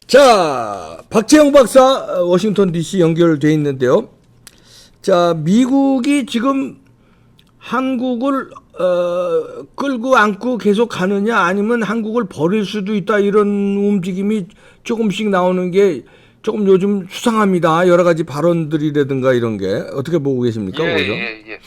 자, 박재영 박사 워싱턴 DC 연결돼 있는데요. 자, 미국이 지금 한국을 끌고 안고 계속 가느냐 아니면 한국을 버릴 수도 있다 이런 움직임이 조금씩 나오는 게 조금 요즘 수상합니다. 여러 가지 발언들이라든가 이런 게 어떻게 보고 계십니까? 그죠? 예.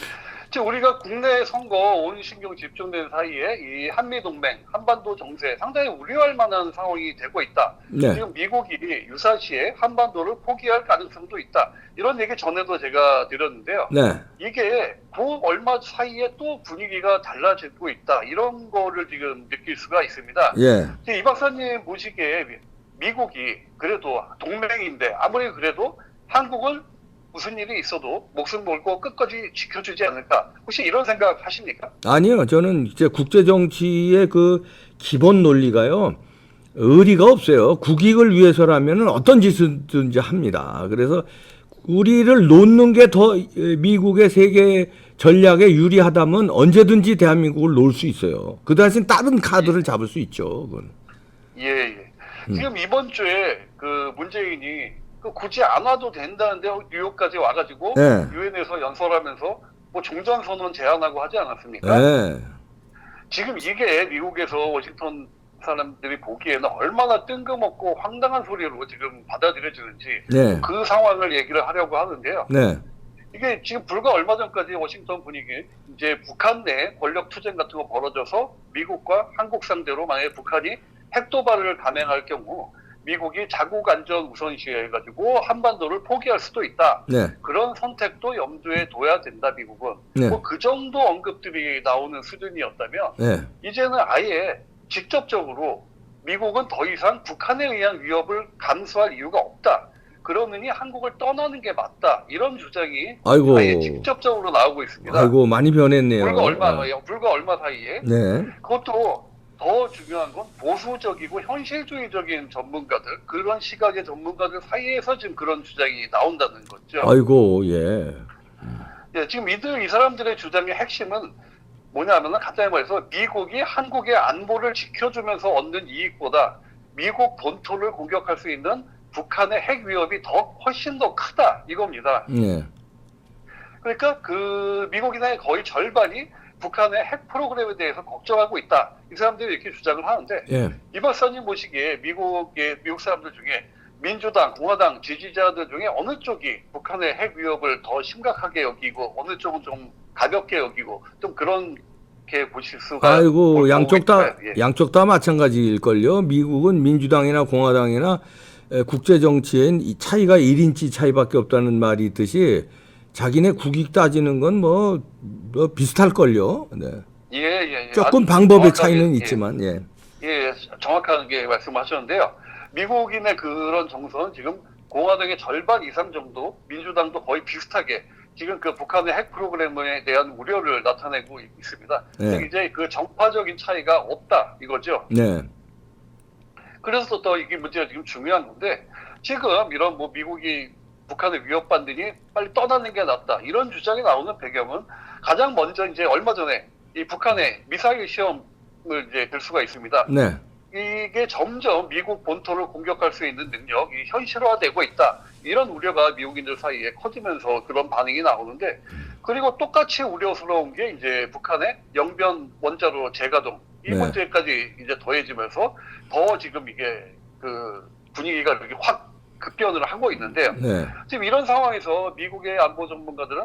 지금 우리가 국내 선거 온 신경 집중된 사이에 이 한미동맹, 한반도 정세 상당히 우려할 만한 상황이 되고 있다. 네. 지금 미국이 유사시에 한반도를 포기할 가능성도 있다. 이런 얘기 전에도 제가 드렸는데요. 네. 이게 그 얼마 사이에 또 분위기가 달라지고 있다. 이런 거를 지금 느낄 수가 있습니다. 예. 이 박사님 보시기에 미국이 그래도 동맹인데 아무리 그래도 한국을 무슨 일이 있어도 목숨 걸고 끝까지 지켜주지 않을까? 혹시 이런 생각 하십니까? 아니요. 저는 이제 국제 정치의 그 기본 논리가요. 의리가 없어요. 국익을 위해서라면 어떤 짓이든지 합니다. 그래서 우리를 놓는 게 더 미국의 세계 전략에 유리하다면 언제든지 대한민국을 놓을 수 있어요. 그 대신 다른 카드를 잡을 수 있죠. 그건. 예. 지금 이번 주에 그 문재인이 굳이 안 와도 된다는데 뉴욕까지 와가지고 네. 유엔에서 연설하면서 뭐 종전선언 제안하고 하지 않았습니까? 네. 지금 이게 미국에서 워싱턴 사람들이 보기에는 얼마나 뜬금없고 황당한 소리로 지금 받아들여지는지 네. 그 상황을 얘기를 하려고 하는데요. 네. 이게 지금 불과 얼마 전까지 워싱턴 분위기 이제 북한 내 권력 투쟁 같은 거 벌어져서 미국과 한국 상대로 만약에 북한이 핵 도발을 감행할 경우 미국이 자국 안전 우선시해 가지고 한반도를 포기할 수도 있다. 네. 그런 선택도 염두에 둬야 된다. 미국은 네. 뭐 그 정도 언급들이 나오는 수준이었다면 네. 이제는 아예 직접적으로 미국은 더 이상 북한에 의한 위협을 감수할 이유가 없다. 그러느니 한국을 떠나는 게 맞다. 이런 주장이 아이고. 아예 직접적으로 나오고 있습니다. 아이고 많이 변했네요. 불과 얼마 사이에. 네. 그것도 더 중요한 건 보수적이고 현실주의적인 전문가들, 그런 시각의 전문가들 사이에서 지금 그런 주장이 나온다는 거죠. 아이고 예. 예, 지금 이 사람들의 주장의 핵심은 뭐냐면은 간단히 말해서 미국이 한국의 안보를 지켜주면서 얻는 이익보다 미국 본토를 공격할 수 있는 북한의 핵 위협이 훨씬 더 크다 이겁니다. 예. 그러니까 그 미국인의 거의 절반이 북한의 핵 프로그램에 대해서 걱정하고 있다. 이 사람들이 이렇게 주장을 하는데 예. 이 박사님 보시기에 미국 사람들 중에 민주당, 공화당 지지자들 중에 어느 쪽이 북한의 핵 위협을 더 심각하게 여기고 어느 쪽은 좀 가볍게 여기고 좀 그렇게 보실 수가 아이고 양쪽 다 예. 양쪽 다 마찬가지일걸요. 미국은 민주당이나 공화당이나 국제 정치엔 이 차이가 1인치 차이밖에 없다는 말이 있듯이 자기네 국익 따지는 건 뭐 비슷할걸요. 네. 예. 조금 방법의 차이는 있지만 예. 예, 정확하게 말씀하셨는데요. 미국인의 그런 정서는 지금 공화당의 절반 이상 정도, 민주당도 거의 비슷하게 지금 그 북한의 핵 프로그램에 대한 우려를 나타내고 있습니다. 네. 이제 그 정파적인 차이가 없다 이거죠. 네. 그래서 또 이게 문제가 지금 중요한 건데 지금 이런 뭐 미국이 북한을 위협받느니 빨리 떠나는 게 낫다 이런 주장이 나오는 배경은 가장 먼저 이제 얼마 전에 이 북한의 미사일 시험을 이제 들 수가 있습니다. 네. 이게 점점 미국 본토를 공격할 수 있는 능력이 현실화되고 있다. 이런 우려가 미국인들 사이에 커지면서 그런 반응이 나오는데 그리고 똑같이 우려스러운 게 이제 북한의 영변 원자로 재가동 이 네. 문제까지 이제 더해지면서 더 지금 이게 그 분위기가 이렇게 확 급변을 하고 있는데요. 네. 지금 이런 상황에서 미국의 안보 전문가들은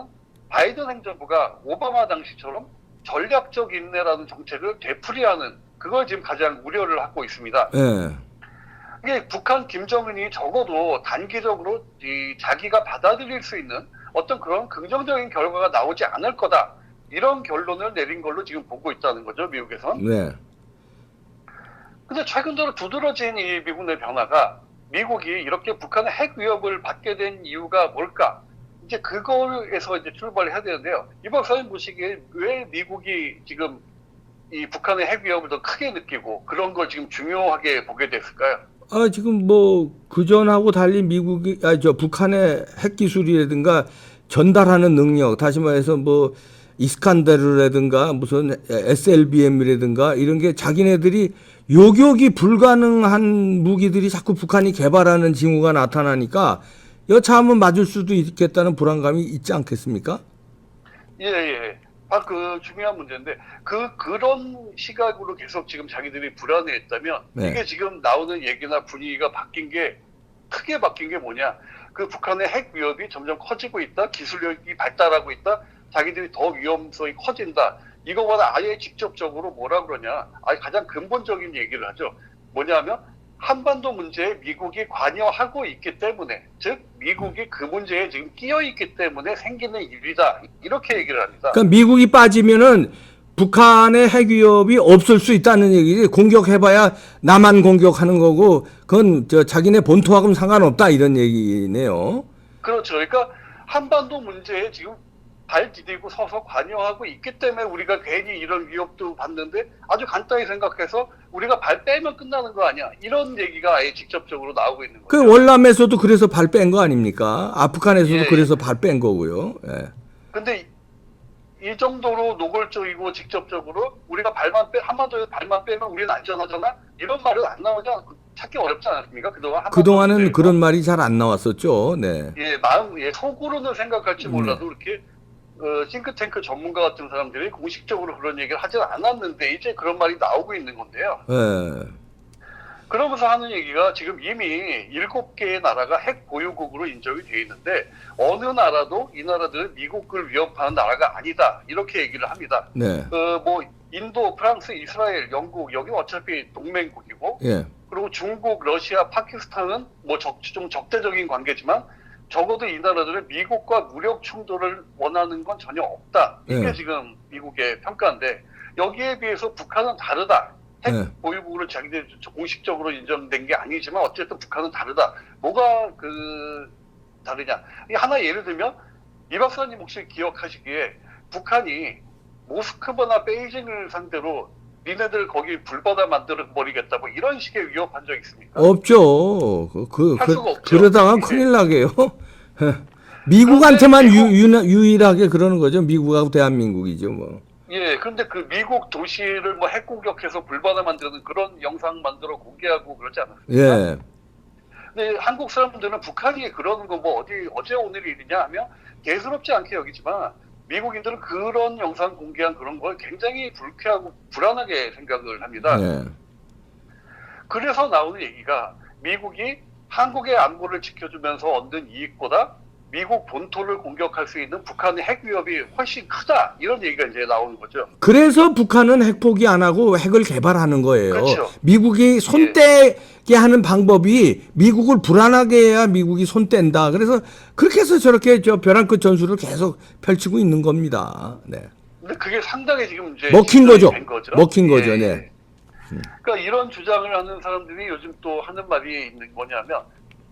바이든 행정부가 오바마 당시처럼 전략적 인내라는 정책을 되풀이하는 그걸 지금 가장 우려를 하고 있습니다. 네. 이게 북한 김정은이 적어도 단기적으로 자기가 받아들일 수 있는 어떤 그런 긍정적인 결과가 나오지 않을 거다. 이런 결론을 내린 걸로 지금 보고 있다는 거죠, 미국에선. 네. 근데 최근 들어 두드러진 이 미국 내 변화가 미국이 이렇게 북한의 핵 위협을 받게 된 이유가 뭘까? 이제 그거에서 이제 출발을 해야 되는데요. 이 박사님 보시기에 왜 미국이 지금 이 북한의 핵 위협을 더 크게 느끼고 그런 걸 지금 중요하게 보게 됐을까요? 지금 뭐 그전하고 달리 미국이 북한의 핵 기술이라든가 전달하는 능력, 다시 말해서 뭐 이스칸데르라든가 무슨 SLBM이라든가 이런 게 자기네들이 요격이 불가능한 무기들이 자꾸 북한이 개발하는 징후가 나타나니까 여차하면 맞을 수도 있겠다는 불안감이 있지 않겠습니까? 예, 예. 그 중요한 문제인데, 그런 시각으로 계속 지금 자기들이 불안해했다면, 네. 이게 지금 나오는 얘기나 분위기가 크게 바뀐 게 뭐냐. 그 북한의 핵 위협이 점점 커지고 있다, 기술력이 발달하고 있다, 자기들이 더 위험성이 커진다. 이거보다 아예 직접적으로 뭐라 그러냐. 가장 근본적인 얘기를 하죠. 뭐냐면, 한반도 문제에 미국이 관여하고 있기 때문에, 즉 미국이 그 문제에 지금 끼어 있기 때문에 생기는 일이다, 이렇게 얘기를 합니다. 그러니까 미국이 빠지면은 북한의 핵 위협이 없을 수 있다는 얘기지. 공격해봐야 남한 공격하는 거고 그건 자기네 본토하고는 상관없다 이런 얘기네요. 그렇죠. 그러니까 한반도 문제에 지금 발 디디고 서서 관여하고 있기 때문에 우리가 괜히 이런 위협도 받는데, 아주 간단히 생각해서 우리가 발 빼면 끝나는 거 아니야, 이런 얘기가 아예 직접적으로 나오고 있는 거죠. 그 월남에서도 그래서 발 뺀 거 아닙니까? 아프간에서도 예, 그래서 발 뺀 거고요. 예. 근데 이 정도로 노골적이고 직접적으로 우리가 한반도에서 발만 빼면 우리는 안전하잖아, 이런 말은 안 나오지 찾기 어렵지 않았습니까? 그동안은 그런 말이 잘 안 나왔었죠. 네. 속으로는 생각할지 몰라도 이렇게 싱크탱크 전문가 같은 사람들이 공식적으로 그런 얘기를 하진 않았는데 이제 그런 말이 나오고 있는 건데요. 예. 그러면서 하는 얘기가, 지금 이미 7개의 나라가 핵 보유국으로 인정이 되어 있는데 어느 나라도 이 나라들은 미국을 위협하는 나라가 아니다, 이렇게 얘기를 합니다. 네. 뭐 인도, 프랑스, 이스라엘, 영국, 여기 어차피 동맹국이고, 예. 그리고 중국, 러시아, 파키스탄은 뭐 좀 적대적인 관계지만 적어도 이 나라들은 미국과 무력 충돌을 원하는 건 전혀 없다, 이게 네. 지금 미국의 평가인데, 여기에 비해서 북한은 다르다. 핵 네. 보유국으로 자기들이 공식적으로 인정된 게 아니지만 어쨌든 북한은 다르다. 뭐가 다르냐? 하나 예를 들면, 이 박사님 혹시 기억하시기에 북한이 모스크바나 베이징을 상대로 니네들 거기 불바다 만들어 버리겠다, 뭐 이런 식의 위협한 적 있습니까? 없죠. 할 수가 없죠. 그러다가 큰일 나게요. 미국한테만 유일하게 그러는 거죠. 미국하고 대한민국이죠, 뭐. 예, 그런데 그 미국 도시를 뭐 핵 공격해서 불바다 만드는 그런 영상 만들어 공개하고 그러지 않았습니까? 예. 근데 한국 사람들은 북한이 그러는 거 뭐 어제 오늘 일이냐 하면 대수롭지 않게 여기지만, 미국인들은 그런 영상 공개한 그런 걸 굉장히 불쾌하고 불안하게 생각을 합니다. 예. 그래서 나오는 얘기가, 미국이 한국의 안보를 지켜주면서 얻는 이익보다 미국 본토를 공격할 수 있는 북한의 핵 위협이 훨씬 크다, 이런 얘기가 이제 나오는 거죠. 그래서 북한은 핵 포기 안 하고 핵을 개발하는 거예요. 그렇죠. 미국이 손 떼게 하는 방법이 미국을 불안하게 해야 미국이 손 뗀다. 그래서 그렇게 해서 저렇게 벼랑 끝 전술을 계속 펼치고 있는 겁니다. 네. 근데 그게 상당히 지금 이제 먹힌 거죠. 된 거죠. 먹힌 거죠. 네. 그러니까 이런 주장을 하는 사람들이 요즘 또 하는 말이 뭐냐면,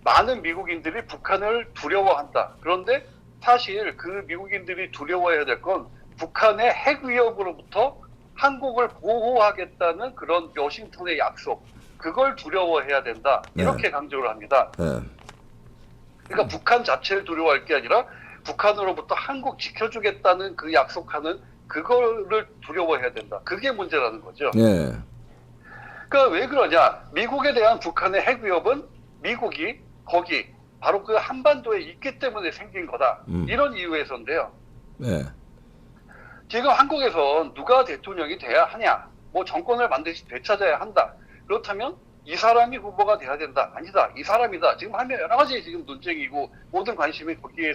많은 미국인들이 북한을 두려워한다. 그런데 사실 그 미국인들이 두려워해야 될 건 북한의 핵 위협으로부터 한국을 보호하겠다는 그런 워싱턴의 약속, 그걸 두려워해야 된다, 이렇게 강조를 합니다. 네. 그러니까 북한 자체를 두려워할 게 아니라 북한으로부터 한국 지켜주겠다는 그 약속하는 그거를 두려워해야 된다. 그게 문제라는 거죠. 네. 그러니까 왜 그러냐? 미국에 대한 북한의 핵 위협은 미국이 거기 바로 그 한반도에 있기 때문에 생긴 거다, 이런 이유에서인데요. 네. 지금 한국에선 누가 대통령이 돼야 하냐, 뭐 정권을 반드시 되찾아야 한다, 그렇다면 이 사람이 후보가 돼야 된다, 아니다, 이 사람이다, 지금 하면 여러 가지 지금 논쟁이고 모든 관심이 거기에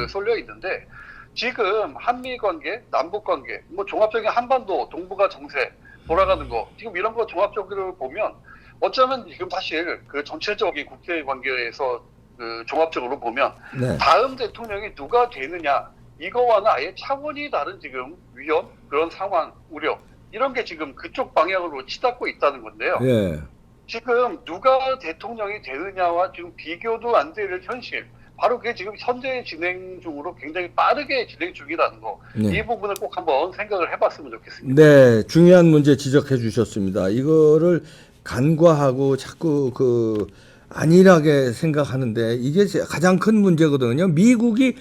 쏠려 있는데, 지금 한미 관계, 남북 관계, 뭐 종합적인 한반도 동북아 정세 돌아가는 거, 지금 이런 거 종합적으로 보면 어쩌면 지금 사실 그 전체적인 국제 관계에서 그 종합적으로 보면 네. 다음 대통령이 누가 되느냐, 이거와는 아예 차원이 다른 지금 위험, 그런 상황, 우려, 이런 게 지금 그쪽 방향으로 치닫고 있다는 건데요. 예. 지금 누가 대통령이 되느냐와 지금 비교도 안 될 현실, 바로 그게 지금 현재 진행 중으로 굉장히 빠르게 진행 중이라는 거, 네. 이 부분을 꼭 한번 생각을 해봤으면 좋겠습니다. 네, 중요한 문제 지적해 주셨습니다. 이거를 간과하고 자꾸 안일하게 생각하는데 이게 가장 큰 문제거든요. 미국이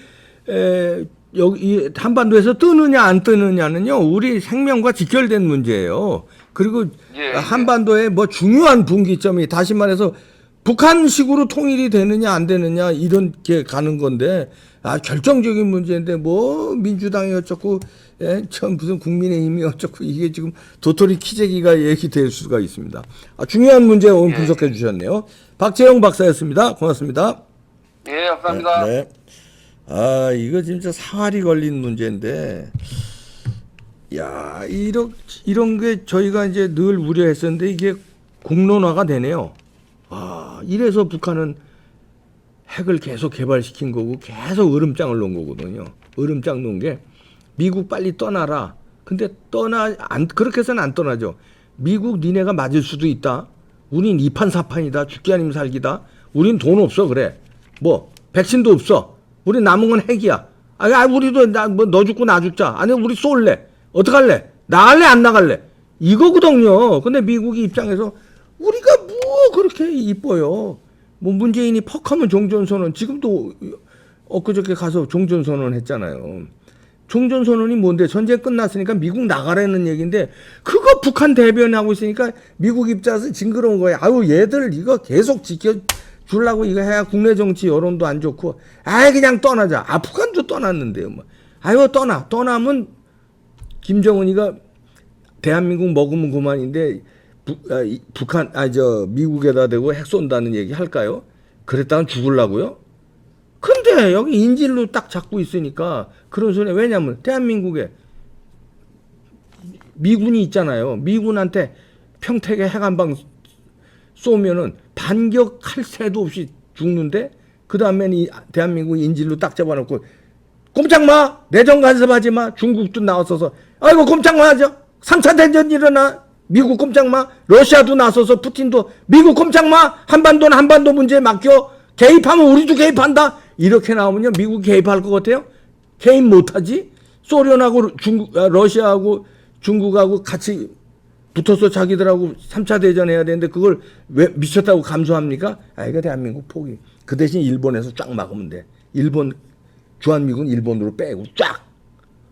여기 한반도에서 뜨느냐 안 뜨느냐는요 우리 생명과 직결된 문제예요. 그리고 예, 한반도의 뭐 중요한 분기점이 다시 말해서 북한식으로 통일이 되느냐 안 되느냐 이런 게 가는 건데 결정적인 문제인데 뭐 민주당이 어쩌고 참 무슨 국민의힘이 어쩌고 이게 지금 도토리 키재기가 얘기될 수가 있습니다. 중요한 문제 오늘 분석해 주셨네요. 박재영 박사였습니다. 고맙습니다. 예, 감사합니다. 네. 이거 진짜 사활이 걸린 문제인데, 야, 이런 게 저희가 이제 늘 우려했었는데 이게 공론화가 되네요. 이래서 북한은 핵을 계속 개발시킨 거고 계속 으름장을 놓은 거거든요. 으름장 놓은 게 미국 빨리 떠나라. 근데 그렇게 해서는 안 떠나죠. 미국 니네가 맞을 수도 있다. 우린 2판 4판이다. 죽기 아니면 살기다. 우린 돈 없어 그래. 뭐 백신도 없어. 우리 남은 건 핵이야. 우리도 너 죽고 나 죽자. 아니 우리 쏠래. 어떡할래? 나갈래 안 나갈래? 이거거든요. 근데 미국이 입장에서 우리가 뭐 그렇게 이뻐요. 뭐 문재인이 퍽하면 종전선언 지금도 엊그저께 가서 종전선언 했잖아요. 종전선언이 뭔데? 전쟁 끝났으니까 미국 나가라는 얘기인데 그거 북한 대변하고 있으니까 미국 입장에서 징그러운 거예요. 얘들 이거 계속 지켜주려고 이거 해야 국내 정치 여론도 안 좋고 그냥 떠나자. 북한도 떠났는데요. 뭐. 떠나면 김정은이가 대한민국 먹으면 그만인데 미국에다 대고 핵 쏜다는 얘기 할까요? 그랬다간 죽을라고요? 근데 여기 인질로 딱 잡고 있으니까 그런 소리. 왜냐면 대한민국에 미군이 있잖아요. 미군한테 평택에 핵 한 방 쏘면은 반격할 새도 없이 죽는데 그 다음에는 대한민국 인질로 딱 잡아놓고 꼼짝 마! 내정 간섭하지 마! 중국도 나왔어서 꼼짝 마 하죠. 3차 대전 일어나. 미국 꼼짝 마. 러시아도 나서서 푸틴도 미국 꼼짝 마. 한반도는 한반도 문제에 맡겨. 개입하면 우리도 개입한다. 이렇게 나오면요 미국 개입할 것 같아요? 개입 못하지. 소련하고 러시아하고 중국하고 같이 붙어서 자기들하고 3차 대전 해야 되는데 그걸 왜 미쳤다고 감수합니까? 이거 대한민국 포기. 그 대신 일본에서 쫙 막으면 돼. 주한미군 일본으로 빼고 쫙.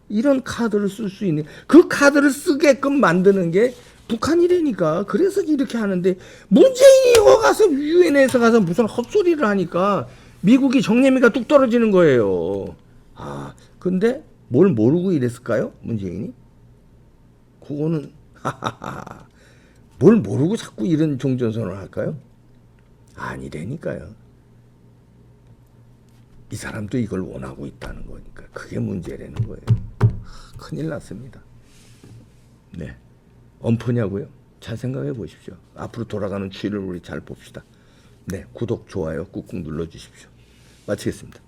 이런 카드를 쓸 수 있는, 그 카드를 쓰게끔 만드는 게 북한이라니까. 그래서 이렇게 하는데 문재인이 가서 유엔에서 가서 무슨 헛소리를 하니까 미국이 정념이가 뚝 떨어지는 거예요. 근데 뭘 모르고 이랬을까요? 문재인이? 그거는 뭘 모르고 자꾸 이런 종전선언을 할까요? 아니라니까요. 이 사람도 이걸 원하고 있다는 거니까 그게 문제라는 거예요. 큰일 났습니다. 네, 엄포냐고요? 잘 생각해 보십시오. 앞으로 돌아가는 추이를 우리 잘 봅시다. 네, 구독, 좋아요 꾹꾹 눌러주십시오. 마치겠습니다.